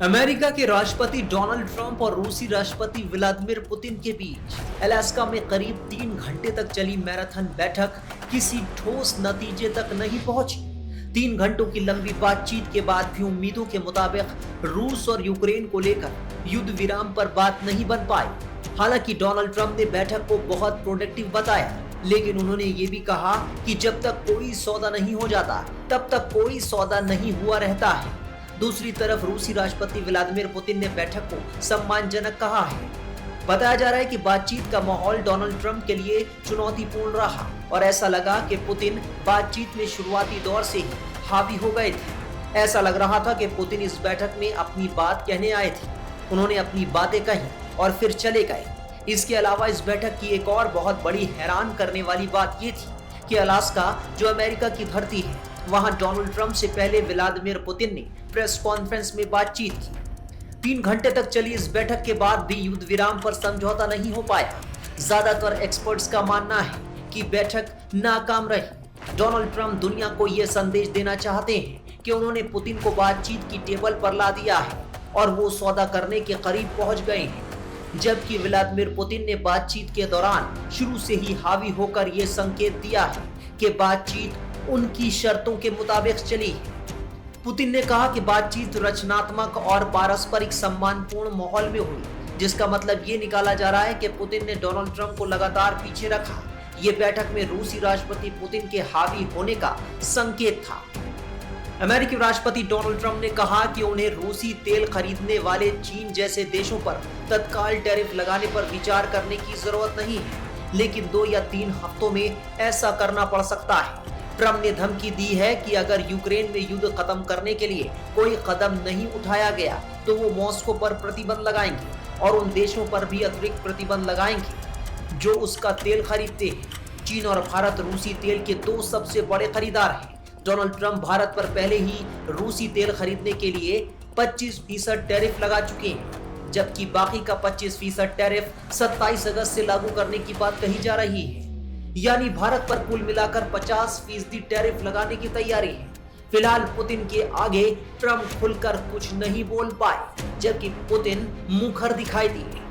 America के राष्ट्रपति Donald Trump और रूसी राष्ट्रपति व्लादिमीर पुतिन के बीच अलास्का में करीब 3 घंटे तक चली मैराथन बैठक किसी ठोस नतीजे तक नहीं पहुंची। 3 घंटों की लंबी बातचीत के बाद भी उम्मीदों के मुताबिक रूस और यूक्रेन को लेकर युद्ध विराम पर बात नहीं बन पाई। हालांकि डोनाल्ड ट्रंप ने बैठक को बहुत प्रोडक्टिव बताया, लेकिन उन्होंने ये भी कहा कि जब तक कोई सौदा नहीं हो जाता तब तक कोई सौदा नहीं हुआ रहता है। दूसरी तरफ रूसी राष्ट्रपति व्लादिमीर पुतिन ने बैठक को सम्मानजनक कहा है। बताया जा रहा है कि बातचीत का माहौल डोनाल्ड ट्रंप के लिए चुनौतीपूर्ण रहा और ऐसा लगा कि पुतिन बातचीत में शुरुआती दौर से ही हावी हो गए थे। ऐसा लग रहा था कि पुतिन इस बैठक में अपनी बात कहने आए थे। उन्होंने अपनी बातें कही और फिर चले गए। इसके अलावा इस बैठक की एक और बहुत बड़ी हैरान करने वाली बात ये थी कि अलास्का जो अमेरिका की धरती है, वहां डोनाल्ड ट्रंप से पहले व्लादिमीर पुतिन ने प्रेस कॉन्फ्रेंस में बातचीत की। 3 घंटे तक चली इस बैठक के बाद भी युद्ध विराम पर समझौता नहीं हो पाया। ज्यादातर एक्सपर्ट्स का मानना है कि बैठक नाकाम रही। डोनाल्ड ट्रंप दुनिया को यह संदेश देना चाहते हैं कि उन्होंने पुतिन को बातचीत की टेबल पर ला दिया है और वो सौदा करने के करीब पहुंच गए हैं, जबकि व्लादिमीर पुतिन ने बातचीत के दौरान शुरू से ही हावी होकर यह संकेत दिया है कि बातचीत उनकी शर्तों के मुताबिक चली है। पुतिन ने कहा कि बातचीत रचनात्मक और पारस्परिक सम्मानपूर्ण माहौल में हुई, जिसका मतलब ये निकाला जा रहा है कि पुतिन ने डोनाल्ड ट्रंप को लगातार पीछे रखा। ये बैठक में रूसी राष्ट्रपति पुतिन के हावी होने का संकेत था। अमेरिकी राष्ट्रपति डोनाल्ड ट्रंप ने कहा कि उन्हें रूसी तेल खरीदने वाले चीन जैसे देशों पर तत्काल टैरिफ लगाने पर विचार करने की जरूरत नहीं है, लेकिन 2 या 3 हफ्तों में ऐसा करना पड़ सकता है। ट्रंप ने धमकी दी है कि अगर यूक्रेन में युद्ध खत्म करने के लिए कोई कदम नहीं उठाया गया तो वो मॉस्को पर प्रतिबंध लगाएंगे और उन देशों पर भी अतिरिक्त प्रतिबंध लगाएंगे जो उसका तेल खरीदते हैं। चीन और भारत रूसी तेल के 2 सबसे बड़े खरीदार हैं। डोनाल्ड ट्रंप भारत पर पहले ही रूसी तेल खरीदने के लिए 25% टैरिफ लगा चुके हैं, जबकि बाकी का 25% टैरिफ 27 अगस्त से लागू करने की बात कही जा रही है। यानी भारत पर कुल मिलाकर 50% टैरिफ लगाने की तैयारी है। फिलहाल पुतिन के आगे ट्रंप खुलकर कुछ नहीं बोल पाए, जबकि पुतिन मुखर दिखाई दिए।